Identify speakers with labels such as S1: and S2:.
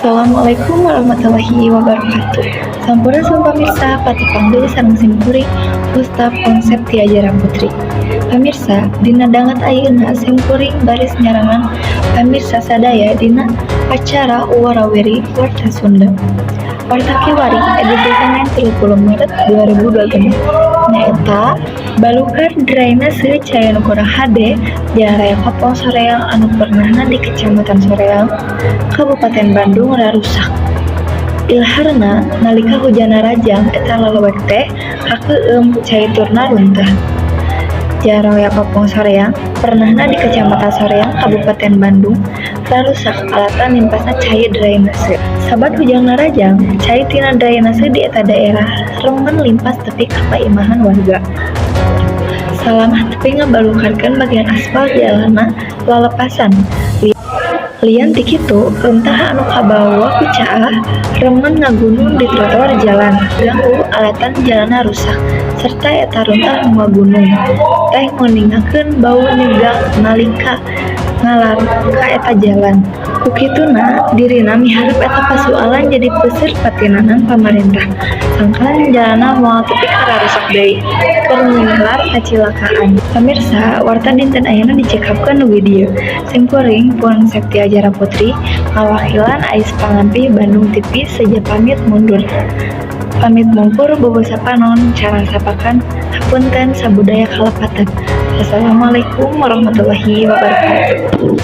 S1: Assalamualaikum warahmatullahi wabarakatuh. Sampurasun pamirsa, pati panggil sareng simkuring Ustaz konsep ti Ajara Putri. Pamirsa, dina dangat ayeuna simkuring baris nyarangan pamirsa sadaya dina acara Warawiri Warta Sunda. Warta Kiwari edisi Senin 30 Maret 2020. Nyaeta balukar drainase Cayanu Kurang HD Jalan Raya Kapong Soreang anu pernahna di Kecamatan Soreang, Kabupaten Bandung rusak. Ilharna nalika hujana rajang eta lalowek teh kakeueum caiturna runtah. Jalan Raya Kapong Soreang pernahna di Kecamatan Soreang, Kabupaten Bandung rusak alatan limpasna cai drainase. Sabat hujana rajang, cai tina drainase di eta daerah remen limpas tepi ka paimahan warga. Salamah tepi ngabalukarkeun bagian aspal jalanna lalepasan. Lian ti kitu, runtah anu kabawa ku caah remen ngagunung di trotoar jalan, ganggu alatan jalanna rusak, serta eta runtah nu ngagunung teh ngeningakeun bau nigang nalika ngalar ka eta jalan. Kukituna dirina miharep eta pasualan jadi peuseur patinanan pamarentah. Sangkan jalanna moal tepi rusak deui keur ngilar kacilakaan. Pamirsa, warta dinten ayeuna dicekapkeun nu video. Simkuring pun Septi Ajara Putri, ngawakilan Ais Pangampi Bandung TV seja pamit mundur. Pamit mungkur bobosa panon, cara sapakan, hapunten sabudaya kalepatan. Wassalamualaikum warahmatullahi wabarakatuh.